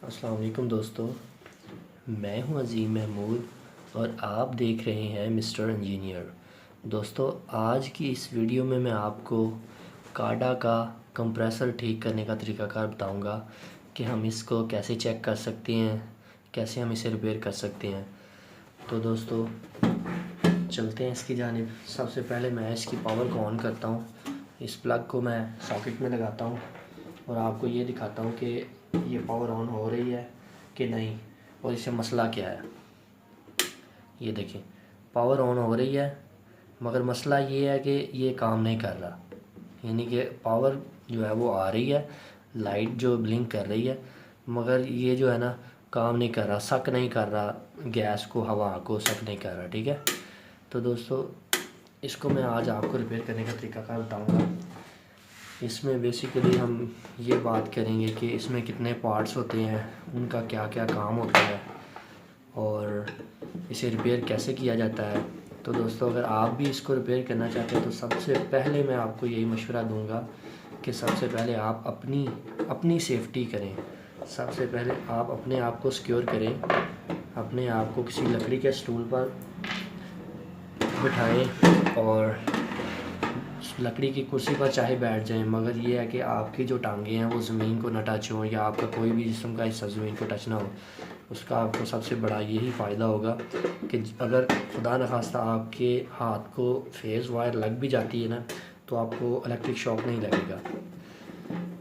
अस्सलाम वालेकुम दोस्तों, मैं हूं अज़ीम महमूद और आप देख रहे हैं मिस्टर इंजीनियर। दोस्तों, आज की इस वीडियो में मैं आपको काडा का कंप्रेसर ठीक करने का तरीक़ाकार बताऊंगा कि हम इसको कैसे चेक कर सकते हैं, कैसे हम इसे रिपेयर कर सकते हैं। तो दोस्तों चलते हैं इसकी जानिब। सबसे पहले मैं इसकी पावर को ऑन करता हूँ। इस प्लग को मैं सॉकेट में लगाता हूँ और आपको ये दिखाता हूँ कि ये पावर ऑन हो रही है कि नहीं और इससे मसला क्या है। ये देखें, पावर ऑन हो रही है मगर मसला ये है कि ये काम नहीं कर रहा। यानी कि पावर जो है वो आ रही है, लाइट जो ब्लिंक कर रही है, मगर ये जो है ना काम नहीं कर रहा, सक नहीं कर रहा, गैस को हवा को सक नहीं कर रहा। ठीक है, तो दोस्तों इसको मैं आज आपको रिपेयर करने का तरीका बताऊंगा। इसमें बेसिकली हम ये बात करेंगे कि इसमें कितने पार्ट्स होते हैं, उनका क्या क्या काम होता है और इसे रिपेयर कैसे किया जाता है। तो दोस्तों अगर आप भी इसको रिपेयर करना चाहते हैं तो सबसे पहले मैं आपको यही मशवरा दूंगा कि सबसे पहले आप अपनी सेफ्टी करें। सबसे पहले आप अपने आप को सिक्योर करें, अपने आप को किसी लकड़ी के स्टूल पर बिठाएं और लकड़ी की कुर्सी पर चाहे बैठ जाएं, मगर ये है कि आपकी जो टांगें हैं वो ज़मीन को न टच हों या आपका कोई भी जिस्म का हिस्सा ज़मीन को टच ना हो। उसका आपको सबसे बड़ा यही फ़ायदा होगा कि अगर खुदा न खास्ता आपके हाथ को फेस वायर लग भी जाती है ना तो आपको इलेक्ट्रिक शॉक नहीं लगेगा।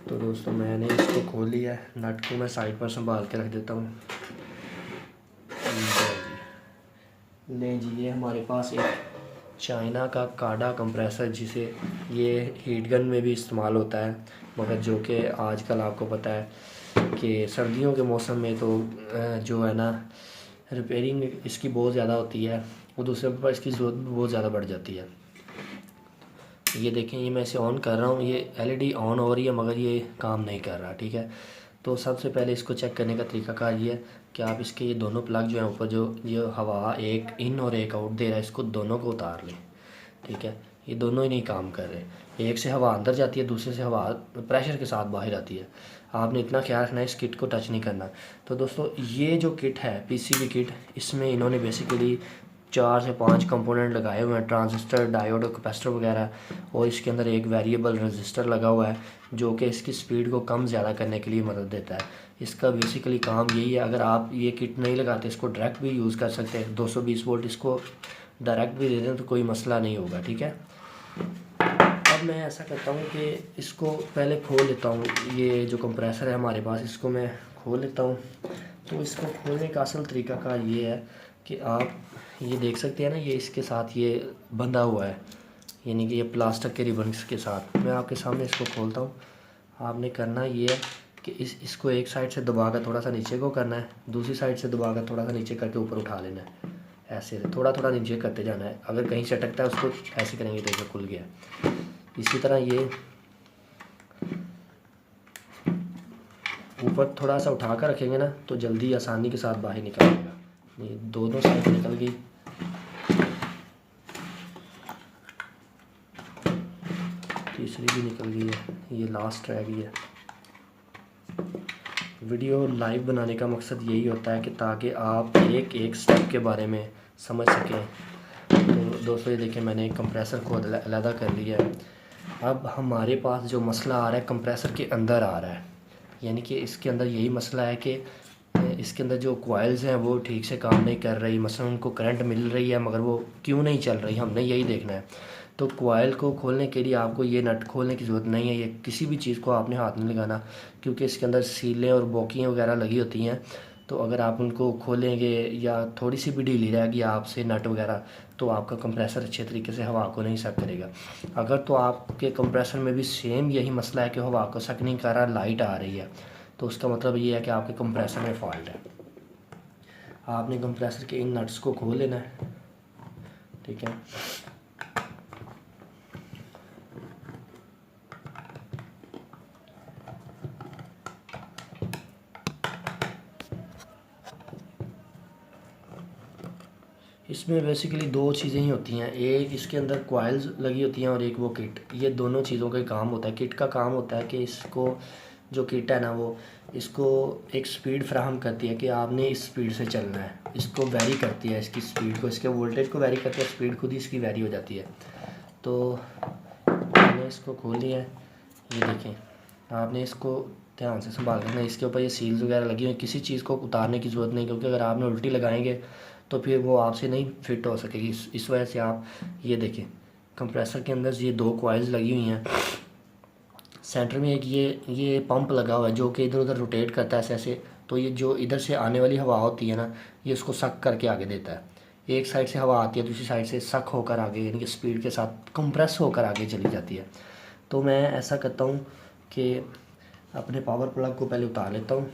तो दोस्तों मैंने इसको खोल लिया है, नट को मैं साइड पर संभाल के रख देता हूँ। नहीं जी, ये हमारे पास एक चाइना का काडा कंप्रेसर, जिसे ये हीट गन में भी इस्तेमाल होता है, मगर जो कि आजकल आपको पता है कि सर्दियों के मौसम में तो जो है ना रिपेयरिंग इसकी बहुत ज़्यादा होती है और दूसरे पर इसकी ज़रूरत भी बहुत ज़्यादा बढ़ जाती है। ये देखें, ये मैं इसे ऑन कर रहा हूँ, ये एलईडी ऑन हो रही है मगर ये काम नहीं कर रहा। ठीक है, तो सबसे पहले इसको चेक करने का तरीकाकार ये है कि आप इसके ये दोनों प्लग जो हैं ऊपर, जो ये हवा एक इन और एक आउट दे रहा है, इसको दोनों को उतार लें। ठीक है, ये दोनों ही नहीं काम कर रहे, एक से हवा अंदर जाती है, दूसरे से हवा प्रेशर के साथ बाहर आती है। आपने इतना ख्याल रखना है, इस किट को टच नहीं करना। तो दोस्तों ये जो किट है पीसीबी किट, इसमें इन्होंने बेसिकली 4 से 5 कंपोनेंट लगाए हुए हैं, ट्रांजिस्टर, डायोड और कैपेसिटर वगैरह, और इसके अंदर एक वेरिएबल रजिस्टर लगा हुआ है जो कि इसकी स्पीड को कम ज़्यादा करने के लिए मदद देता है। इसका बेसिकली काम यही है। अगर आप ये किट नहीं लगाते, इसको डायरेक्ट भी यूज़ कर सकते हैं, 220 वोल्ट इसको डायरेक्ट भी दे दें तो कोई मसला नहीं होगा। ठीक है, अब मैं ऐसा करता हूँ कि इसको पहले खोल लेता हूँ। ये जो कंप्रेसर है हमारे पास, इसको मैं खोल लेता हूँ। तो इसको खोलने का असल तरीका का ये है कि आप ये देख सकते हैं ना, ये इसके साथ ये बंधा हुआ है, यानी कि ये प्लास्टिक के रिबन्स के साथ। मैं आपके सामने इसको खोलता हूँ। आपने करना ये है कि इसको एक साइड से दबा कर थोड़ा सा नीचे को करना है, दूसरी साइड से दबा कर थोड़ा सा नीचे करके ऊपर उठा लेना है। ऐसे थोड़ा थोड़ा नीचे करते जाना है। अगर कहीं से अटकता है उसको ऐसे करेंगे तो ये खुल गया। इसी तरह ये ऊपर थोड़ा सा उठा कर रखेंगे ना तो जल्दी आसानी के साथ बाहर निकलेगा। ये दोनों साइड निकल गई। तीसरी भी निकल गई है, ये लास्ट रह गई है। वीडियो लाइव बनाने का मकसद यही होता है कि ताकि आप एक एक स्टेप के बारे में समझ सकें। तो दोस्तों ये देखें, मैंने कंप्रेसर को अलग कर लिया है। अब हमारे पास जो मसला आ रहा है कंप्रेसर के अंदर आ रहा है, यानी कि इसके अंदर यही मसला है कि इसके अंदर जो कॉइल्स हैं वो ठीक से काम नहीं कर रही। मसलन उनको करंट मिल रही है मगर वो क्यों नहीं चल रही, हमने यही देखना है। तो कॉइल को खोलने के लिए आपको ये नट खोलने की ज़रूरत नहीं है, ये किसी भी चीज़ को आपने हाथ नहीं लगाना, क्योंकि इसके अंदर सीलें और बोकियाँ वगैरह लगी होती हैं। तो अगर आप उनको खोलेंगे या थोड़ी सी भी ढीली रहेगी आपसे नट वगैरह, तो आपका कंप्रेसर अच्छे तरीके से हवा को नहीं सक करेगा। अगर तो आपके कंप्रेसर में भी सेम यही मसला है कि हवा को सक नहीं कर रहा, लाइट आ रही है, तो उसका मतलब ये है कि आपके कंप्रेसर में फॉल्ट है। आपने कंप्रेसर के इन नट्स को खोल लेना है। ठीक है, इसमें बेसिकली दो चीज़ें ही होती हैं, एक इसके अंदर कॉइल्स लगी होती हैं और एक वो किट। ये दोनों चीज़ों का काम होता है। किट का काम होता है कि इसको जो किट है ना वो इसको एक स्पीड फ्राहम करती है कि आपने इस स्पीड से चलना है। इसको वेरी करती है, इसकी स्पीड को, इसके वोल्टेज को वेरी करती है, स्पीड खुद ही इसकी वेरी हो जाती है। तो मैंने इसको खोल लिया है, ये देखें। आपने इसको ध्यान से संभाल रखना, इसके ऊपर ये सील्स वगैरह लगी हुई, किसी चीज़ को उतारने की ज़रूरत नहीं, क्योंकि अगर आपने उल्टी लगाएंगे तो फिर वो आपसे नहीं फिट हो सकेगी। इस वजह से आप ये देखें, कंप्रेसर के अंदर ये 2 कॉइल्स लगी हुई हैं। सेंटर में एक ये पंप लगा हुआ है जो कि इधर उधर रोटेट करता है ऐसे ऐसे। तो ये जो इधर से आने वाली हवा होती है ना, ये उसको सक करके आगे देता है। एक साइड से हवा आती है, दूसरी साइड से सक होकर आगे, यानी कि स्पीड के साथ कंप्रेस होकर आगे चली जाती है। तो मैं ऐसा करता हूँ कि अपने पावर प्लग को पहले उतार लेता हूँ,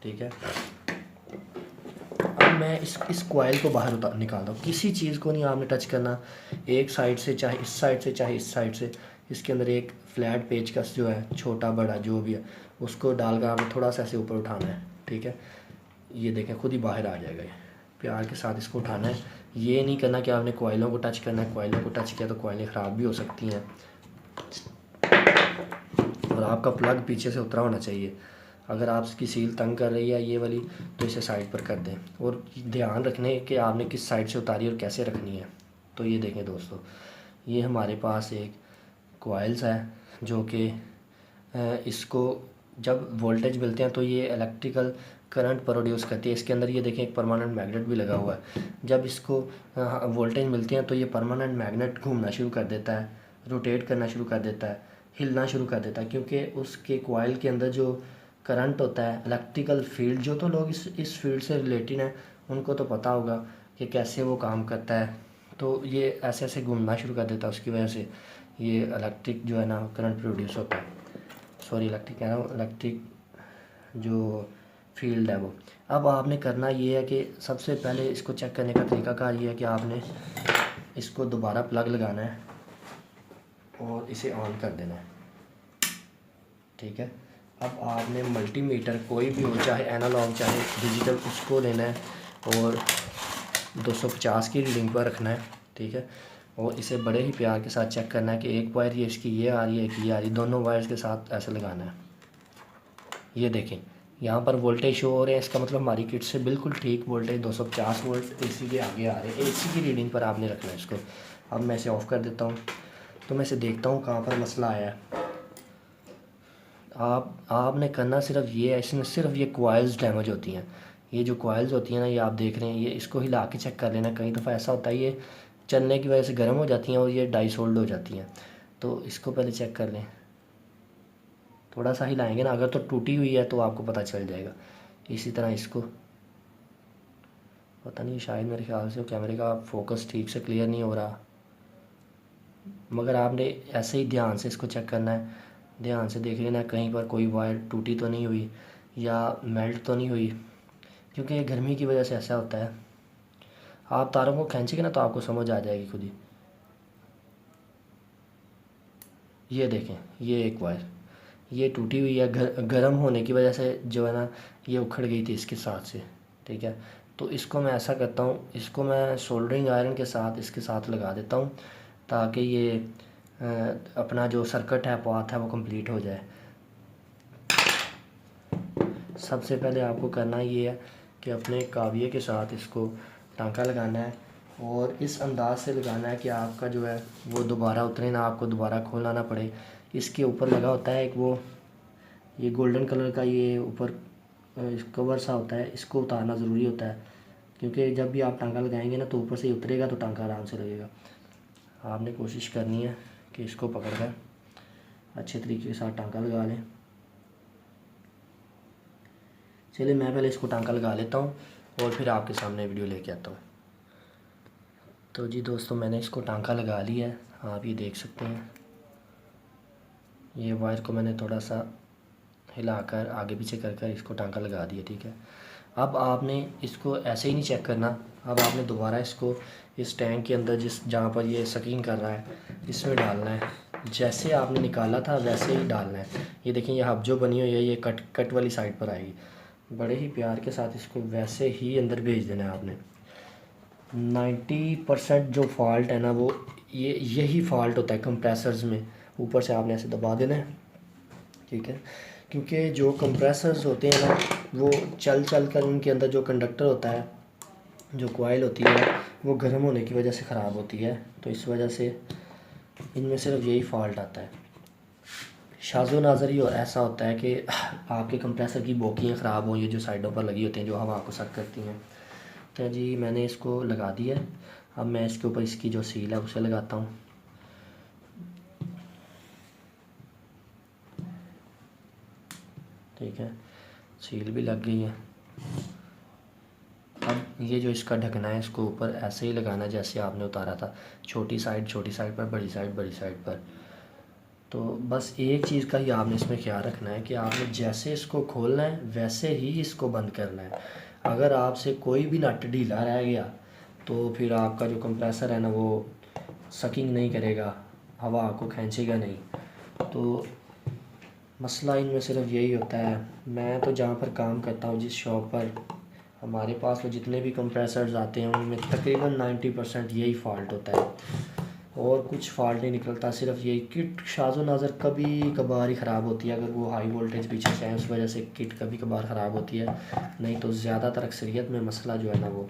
ठीक है। अब मैं इस कॉइल को बाहर उतार निकालता हूँ। किसी चीज़ को नहीं आपने टच करना, एक साइड से चाहे इस साइड से चाहे इस साइड से। इसके अंदर एक फ्लैट पेचकस जो है, छोटा बड़ा जो भी है, उसको डालकर आपने थोड़ा सा ऐसे ऊपर उठाना है, ठीक है। ये देखें खुद ही बाहर आ जाएगा। ये प्यार के साथ इसको उठाना है। ये नहीं करना कि आपने कॉइलों को टच करना है, कॉइलों को टच किया तो कॉइलें ख़राब भी हो सकती हैं। और आपका प्लग पीछे से उतरा होना चाहिए। अगर आपकी सील तंग कर रही है ये वाली, तो इसे साइड पर कर दें। और ध्यान रखने कि आपने किस साइड से उतारी और कैसे रखनी है। तो ये देखें दोस्तों, ये हमारे पास एक कॉइल्स है जो कि इसको जब वोल्टेज मिलते हैं तो ये इलेक्ट्रिकल करंट प्रोड्यूस करती है। इसके अंदर ये देखें एक परमानेंट मैग्नेट भी लगा हुआ है। जब इसको वोल्टेज मिलते हैं तो ये परमानेंट मैग्नेट घूमना शुरू कर देता है, रोटेट करना शुरू कर देता है, हिलना शुरू कर देता है, क्योंकि उसके कॉइल के अंदर जो करंट होता है, इलेक्ट्रिकल फील्ड, जो तो लोग इस फील्ड से रिलेटेड हैं उनको तो पता होगा कि कैसे वो काम करता है। तो ये ऐसे ऐसे घूमना शुरू कर देता है, उसकी वजह से ये इलेक्ट्रिक जो है ना करंट प्रोड्यूस होता है। सॉरी इलेक्ट्रिक कह रहा हूँ, इलेक्ट्रिक जो फील्ड है वो। अब आपने करना ये है कि सबसे पहले इसको चेक करने का तरीकाकार ये है कि आपने इसको दोबारा प्लग लगाना है और इसे ऑन कर देना है, ठीक है। अब आपने मल्टीमीटर कोई भी हो, चाहे एनालॉग चाहे डिजिटल, उसको लेना है और 250 की रीडिंग पर रखना है, ठीक है। और इसे बड़े ही प्यार के साथ चेक करना है कि एक वायर ये इसकी ये आ रही है, एक ये आ रही है, दोनों वायर्स के साथ ऐसे लगाना है। ये देखें यहाँ पर वोल्टेज शो हो रहे हैं, इसका मतलब हमारी किट से बिल्कुल ठीक वोल्टेज 250 वोल्ट एसी के आगे आ रहे हैं। एसी की रीडिंग पर आपने रखना है इसको। अब मैं इसे ऑफ़ कर देता हूँ, तो मैं इसे देखता हूँ कहाँ पर मसला आया है। आपने करना सिर्फ ये है, इसमें सिर्फ ये कॉइल्स डैमेज होती हैं। ये जो कॉइल्स होती हैं ना, ये आप देख रहे हैं, ये इसको हिला के चेक कर लेना। कई दफ़ा ऐसा होता है ये चलने की वजह से गर्म हो जाती हैं और ये डाइसोल्ड हो जाती हैं। तो इसको पहले चेक कर लें, थोड़ा सा हिलाएंगे ना, अगर तो टूटी हुई है तो आपको पता चल जाएगा। इसी तरह इसको, पता नहीं शायद मेरे ख्याल से कैमरे का फोकस ठीक से क्लियर नहीं हो रहा, मगर आपने ऐसे ही ध्यान से इसको चेक करना है। ध्यान से देख लेना कहीं पर कोई वायर टूटी तो नहीं हुई या मेल्ट तो नहीं हुई, क्योंकि ये गर्मी की वजह से ऐसा होता है। आप तारों को खींचेंगे ना तो आपको समझ आ जाएगी खुद ही। ये देखें, ये एक वायर ये टूटी हुई है, गर्म होने की वजह से जो है ना ये उखड़ गई थी इसके साथ से, ठीक है। तो इसको मैं ऐसा करता हूँ, इसको मैं सोल्डरिंग आयरन के साथ इसके साथ लगा देता हूँ ताकि ये अपना जो सर्किट है, पाथ है, वो कंप्लीट हो जाए। सबसे पहले आपको करना ये है कि अपने काविये के साथ इसको टांका लगाना है और इस अंदाज से लगाना है कि आपका जो है वो दोबारा उतरे ना, आपको दोबारा खोलना ना पड़े। इसके ऊपर लगा होता है एक वो ये गोल्डन कलर का ये ऊपर कवर सा होता है, इसको उतारना ज़रूरी होता है, क्योंकि जब भी आप टांका लगाएंगे ना तो ऊपर से ही उतरेगा तो टांका आराम से लगेगा। आपने कोशिश करनी है कि इसको पकड़ कर अच्छे तरीके के साथ टांका लगा लें। चलिए मैं पहले इसको टांका लगा लेता हूँ और फिर आपके सामने वीडियो लेके आता हूँ। तो जी दोस्तों, मैंने इसको टांका लगा लिया है, आप ये देख सकते हैं। ये वायर को मैंने थोड़ा सा हिलाकर आगे पीछे कर इसको टांका लगा दिया, ठीक है। अब आपने इसको ऐसे ही नहीं चेक करना, अब आपने दोबारा इसको इस टैंक के अंदर जहाँ पर ये सकिंग कर रहा है इसमें डालना है। जैसे आपने निकाला था वैसे ही डालना है। ये देखिए ये हब जो बनी हुई है ये कट वाली साइड पर आएगी। बड़े ही प्यार के साथ इसको वैसे ही अंदर भेज देना है आपने। 90% जो फॉल्ट है ना वो यही फॉल्ट होता है कंप्रेसर्स में। ऊपर से आपने ऐसे दबा देना है, ठीक है, क्योंकि जो कंप्रेसर्स होते हैं ना वो चल चल कर उनके अंदर जो कंडक्टर होता है, जो कॉइल होती है, वो गर्म होने की वजह से ख़राब होती है। तो इस वजह से इनमें सिर्फ यही फॉल्ट आता है। शाज़ो नाज़र ही ऐसा होता है कि आपके कंप्रेसर की बोकियाँ ख़राब हों, ये जो साइडों पर लगी होती हैं जो हवा को सक करती हैं। तो जी मैंने इसको लगा दिया। अब मैं इसके ऊपर इसकी जो सील है उसे लगाता हूँ। ठीक है, सील भी लग गई है। अब ये जो इसका ढकना है इसको ऊपर ऐसे ही लगाना जैसे आपने उतारा था, छोटी साइड पर, बड़ी साइड पर। तो बस एक चीज़ का ही आपने इसमें ख्याल रखना है कि आपने जैसे इसको खोलना है वैसे ही इसको बंद करना है। अगर आपसे कोई भी नट ढीला रह गया तो फिर आपका जो कंप्रेसर है ना वो सकिंग नहीं करेगा, हवा आपको खींचेगा नहीं। तो मसला इनमें सिर्फ यही होता है। मैं तो जहाँ पर काम करता हूँ, जिस शॉप पर, हमारे पास तो जितने भी कंप्रेसर्स आते हैं उनमें तकरीबन 90% यही फ़ॉल्ट होता है और कुछ फ़ॉल्ट नहीं निकलता। सिर्फ यही किट शाज़ो नाज़र कभी कभार ही ख़राब होती है, अगर वो हाई वोल्टेज पीछे से है उस वजह से किट कभी कभार ख़राब होती है, नहीं तो ज़्यादातर अक्सरियत में मसला जो है ना वो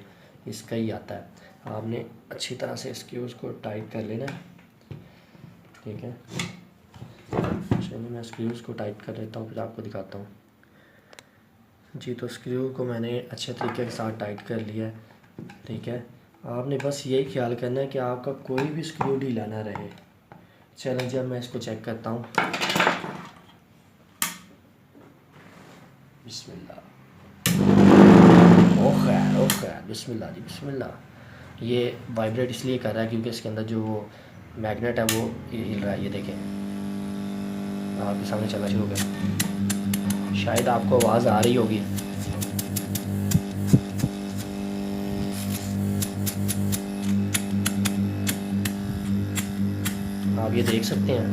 इसका ही आता है। आपने अच्छी तरह से स्क्रूज़ को टाइट कर लेना है। ठीक है, चलिए मैं स्क्रूज़ को टाइट कर लेता हूँ फिर आपको दिखाता हूँ जी। तो स्क्रू को मैंने अच्छे तरीके के साथ टाइट कर लिया है। ठीक है, आपने बस यही ख्याल करना है कि आपका कोई भी स्क्रू ढीला ना रहे। चलें जब मैं इसको चेक करता हूँ। बिस्मिल्लाह, ओ खैर बिस्मिल्लाह जी बिस्मिल्लाह। ये वाइब्रेट इसलिए कर रहा है क्योंकि इसके अंदर जो वो मैग्नेट है वो हिल रहा है। ये देखें, आपके सामने चलना शुरू हो गया, शायद आपको आवाज़ आ रही होगी। आप ये देख सकते हैं,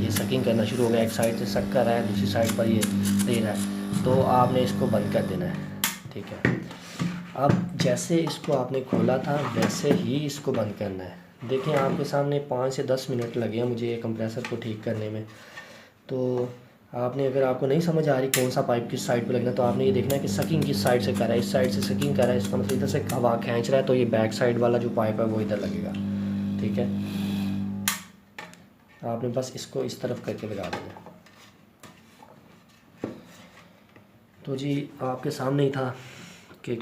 ये सकिंग करना शुरू हो गया। एक साइड से सक कर रहा है, दूसरी साइड पर ये दे रहा है। तो आपने इसको बंद कर देना है। ठीक है, अब जैसे इसको आपने खोला था वैसे ही इसको बंद करना है। देखें आपके सामने 5 से 10 मिनट लगे हैं मुझे ये कंप्रेसर को ठीक करने में। तो आपने, अगर आपको नहीं समझ आ रही कौन सा पाइप किस साइड पर लगना, तो आपने ये देखना है कि सकिंग किस साइड से कर रहा है। इस साइड से सकिंग कर रहा है, इसका मतलब इधर से हवा खींच रहा है, तो ये बैक साइड वाला जो पाइप है वो इधर लगेगा। ठीक है, आपने बस इसको इस तरफ करके लगा देना। तो जी आपके सामने ही था कि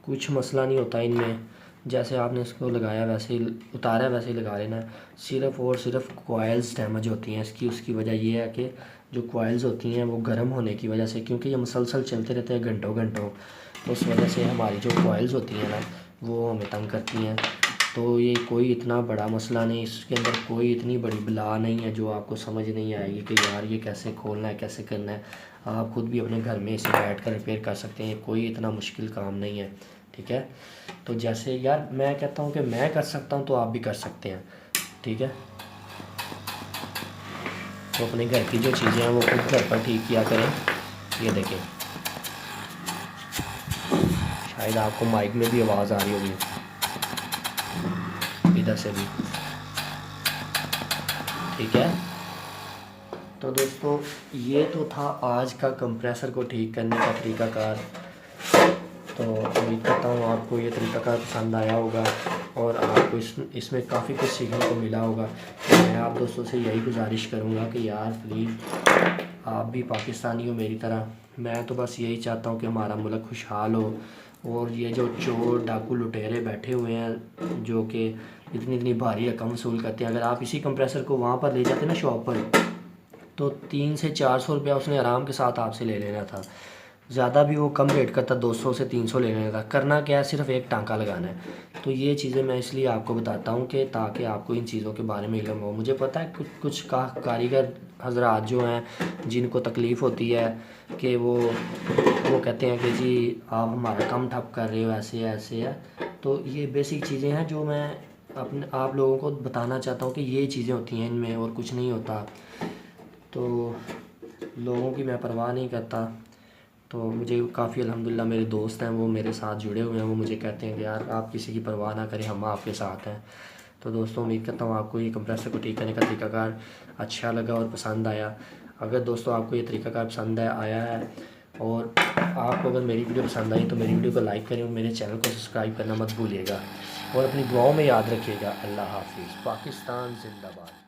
कुछ मसला नहीं होता इनमें, जैसे आपने इसको लगाया वैसे ही उतारा वैसे ही लगा लेना है। सिर्फ़ और सिर्फ कॉइल्स डैमेज होती हैं इसकी। उसकी वजह ये है कि जो कॉइल्स होती हैं वो गर्म होने की वजह से, क्योंकि ये मुसलसल चलते रहते हैं घंटों घंटों, तो उस वजह से हमारी जो कॉइल्स होती हैं ना वो हमें तंग करती हैं। तो ये कोई इतना बड़ा मसला नहीं, इसके अंदर कोई इतनी बड़ी बला नहीं है जो आपको समझ नहीं आएगी कि यार ये कैसे खोलना है, कैसे करना है। आप खुद भी अपने घर में इसे बैठ कर रिपेयर कर सकते हैं, कोई इतना मुश्किल काम नहीं है। ठीक है, तो जैसे यार मैं कहता हूँ कि मैं कर सकता हूँ तो आप भी कर सकते हैं। ठीक है, तो अपने घर की जो चीज़ें हैं वो खुद घर पर ठीक किया करें। ये देखें, शायद आपको माइक में भी आवाज़ आ रही होगी, इधर से भी। ठीक है, तो दोस्तों ये तो था आज का कंप्रेसर को ठीक करने का तरीक़ाकार। तो उम्मीद करता हूँ आपको ये तरीक़ाकार पसंद आया होगा और आपको इसमें काफ़ी कुछ सीखने को मिला होगा। तो मैं आप दोस्तों से यही गुजारिश करूँगा कि यार प्लीज़ आप भी पाकिस्तानी हो मेरी तरह। मैं तो बस यही चाहता हूँ कि हमारा मुल्क खुशहाल हो, और ये जो चोर डाकू लुटेरे बैठे हुए हैं जो कि इतनी इतनी भारी रकम वसूल करते हैं, अगर आप इसी कंप्रेसर को वहाँ पर ले जाते ना शॉप पर, तो 300 से 400 रुपया उसने आराम के साथ आपसे ले लेना था। ज़्यादा भी वो कम रेट करता, 200 से 300 ले लेना था। करना क्या है, सिर्फ एक टांका लगाना है। तो ये चीज़ें मैं इसलिए आपको बताता हूँ कि ताकि आपको इन चीज़ों के बारे में इल्म हो। मुझे पता है कुछ कुछ कारीगर हजरात जो हैं जिनको तकलीफ़ होती है कि वो कहते हैं कि जी आप हमारा कम ठप कर रहे हो, ऐसे ऐसे है। तो ये बेसिक चीज़ें हैं जो मैं अपने आप लोगों को बताना चाहता हूँ कि ये चीज़ें होती हैं इनमें और कुछ नहीं होता। तो लोगों की मैं परवाह नहीं करता। तो मुझे काफ़ी अल्हम्दुलिल्लाह मेरे दोस्त हैं वो मेरे साथ जुड़े हुए हैं, वो मुझे कहते हैं कि यार आप किसी की परवाह ना करें, हम आपके साथ हैं। तो दोस्तों उम्मीद करता हूँ आपको ये कंप्रेसर को ठीक करने का तरीक़ाकार अच्छा लगा और पसंद आया। अगर दोस्तों आपको ये तरीक़ाकार पसंद आया है और आपको अगर मेरी वीडियो पसंद आई तो मेरी वीडियो को लाइक करें और मेरे चैनल को सब्सक्राइब करना मत भूलिएगा और अपनी दुआओं में याद रखिएगा। अल्लाह हाफिज़। पाकिस्तान जिंदाबाद।